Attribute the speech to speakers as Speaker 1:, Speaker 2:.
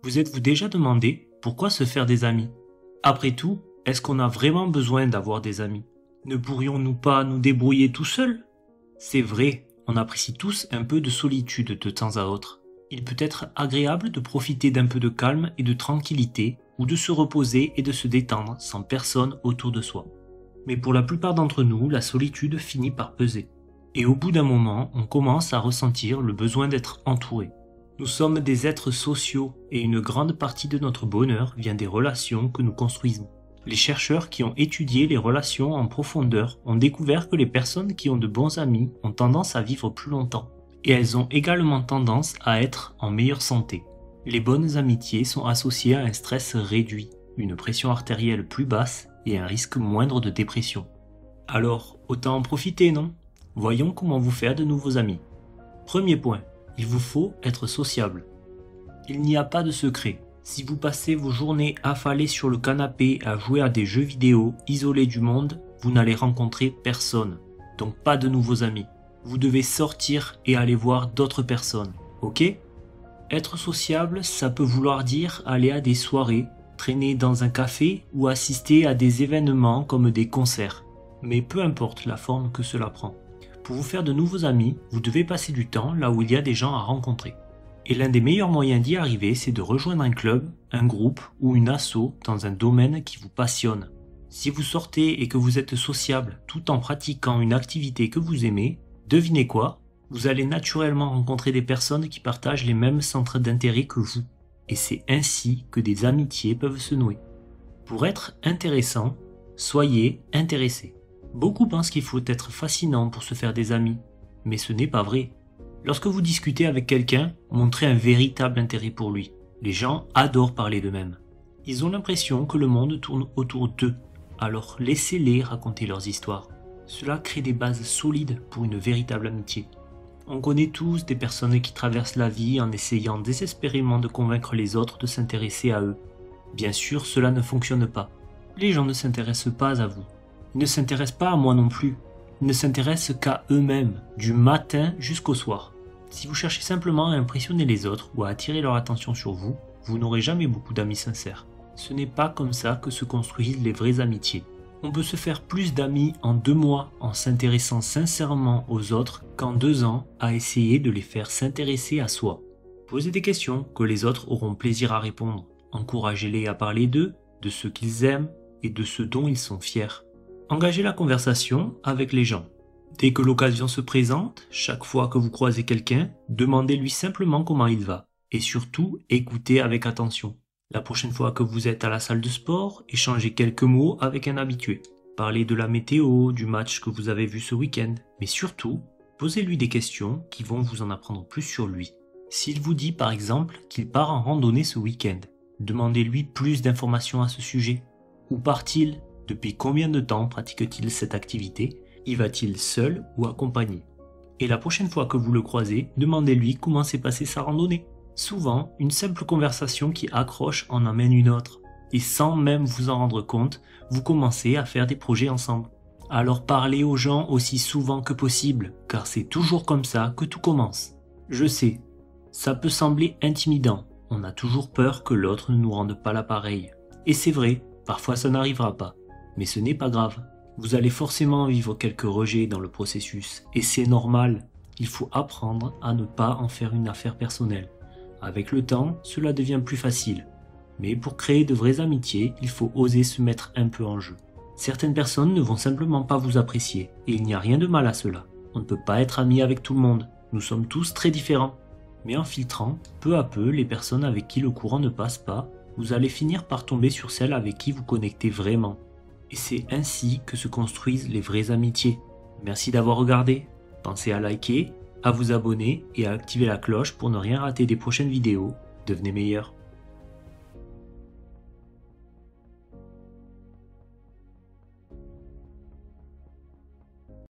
Speaker 1: Vous êtes-vous déjà demandé pourquoi se faire des amis? Après tout, est-ce qu'on a vraiment besoin d'avoir des amis? Ne pourrions-nous pas nous débrouiller tout seuls? C'est vrai, on apprécie tous un peu de solitude de temps à autre. Il peut être agréable de profiter d'un peu de calme et de tranquillité, ou de se reposer et de se détendre sans personne autour de soi. Mais pour la plupart d'entre nous, la solitude finit par peser. Et au bout d'un moment, on commence à ressentir le besoin d'être entouré. Nous sommes des êtres sociaux et une grande partie de notre bonheur vient des relations que nous construisons. Les chercheurs qui ont étudié les relations en profondeur ont découvert que les personnes qui ont de bons amis ont tendance à vivre plus longtemps. Et elles ont également tendance à être en meilleure santé. Les bonnes amitiés sont associées à un stress réduit, une pression artérielle plus basse et un risque moindre de dépression. Alors, autant en profiter, non? Voyons comment vous faire de nouveaux amis. Premier point, il vous faut être sociable. Il n'y a pas de secret. Si vous passez vos journées affalées sur le canapé à jouer à des jeux vidéo isolés du monde, vous n'allez rencontrer personne. Donc pas de nouveaux amis. Vous devez sortir et aller voir d'autres personnes, ok? Être sociable, ça peut vouloir dire aller à des soirées, traîner dans un café ou assister à des événements comme des concerts. Mais peu importe la forme que cela prend. Pour vous faire de nouveaux amis, vous devez passer du temps là où il y a des gens à rencontrer. Et l'un des meilleurs moyens d'y arriver, c'est de rejoindre un club, un groupe ou une asso dans un domaine qui vous passionne. Si vous sortez et que vous êtes sociable tout en pratiquant une activité que vous aimez, devinez quoi? Vous allez naturellement rencontrer des personnes qui partagent les mêmes centres d'intérêt que vous. Et c'est ainsi que des amitiés peuvent se nouer. Pour être intéressant, soyez intéressé. Beaucoup pensent qu'il faut être fascinant pour se faire des amis, mais ce n'est pas vrai. Lorsque vous discutez avec quelqu'un, montrez un véritable intérêt pour lui. Les gens adorent parler d'eux-mêmes. Ils ont l'impression que le monde tourne autour d'eux, alors laissez-les raconter leurs histoires. Cela crée des bases solides pour une véritable amitié. On connaît tous des personnes qui traversent la vie en essayant désespérément de convaincre les autres de s'intéresser à eux. Bien sûr, cela ne fonctionne pas. Les gens ne s'intéressent pas à vous. Ils ne s'intéressent pas à moi non plus. Ils ne s'intéressent qu'à eux-mêmes, du matin jusqu'au soir. Si vous cherchez simplement à impressionner les autres ou à attirer leur attention sur vous, vous n'aurez jamais beaucoup d'amis sincères. Ce n'est pas comme ça que se construisent les vraies amitiés. On peut se faire plus d'amis en 2 mois en s'intéressant sincèrement aux autres qu'en 2 ans à essayer de les faire s'intéresser à soi. Posez des questions que les autres auront plaisir à répondre. Encouragez-les à parler d'eux, de ce qu'ils aiment et de ce dont ils sont fiers. Engagez la conversation avec les gens. Dès que l'occasion se présente, chaque fois que vous croisez quelqu'un, demandez-lui simplement comment il va. Et surtout, écoutez avec attention. La prochaine fois que vous êtes à la salle de sport, échangez quelques mots avec un habitué. Parlez de la météo, du match que vous avez vu ce week-end. Mais surtout, posez-lui des questions qui vont vous en apprendre plus sur lui. S'il vous dit par exemple qu'il part en randonnée ce week-end, demandez-lui plus d'informations à ce sujet. Où part-il? Depuis combien de temps pratique-t-il cette activité? Y va-t-il seul ou accompagné? Et la prochaine fois que vous le croisez, demandez-lui comment s'est passée sa randonnée. Souvent, une simple conversation qui accroche en amène une autre. Et sans même vous en rendre compte, vous commencez à faire des projets ensemble. Alors parlez aux gens aussi souvent que possible, car c'est toujours comme ça que tout commence. Je sais, ça peut sembler intimidant. On a toujours peur que l'autre ne nous rende pas l'appareil. Et c'est vrai, parfois ça n'arrivera pas. Mais ce n'est pas grave. Vous allez forcément vivre quelques rejets dans le processus. Et c'est normal. Il faut apprendre à ne pas en faire une affaire personnelle. Avec le temps, cela devient plus facile. Mais pour créer de vraies amitiés, il faut oser se mettre un peu en jeu. Certaines personnes ne vont simplement pas vous apprécier. Et il n'y a rien de mal à cela. On ne peut pas être ami avec tout le monde. Nous sommes tous très différents. Mais en filtrant, peu à peu, les personnes avec qui le courant ne passe pas, vous allez finir par tomber sur celles avec qui vous connectez vraiment. Et c'est ainsi que se construisent les vraies amitiés. Merci d'avoir regardé. Pensez à liker, à vous abonner et à activer la cloche pour ne rien rater des prochaines vidéos. Devenez meilleur.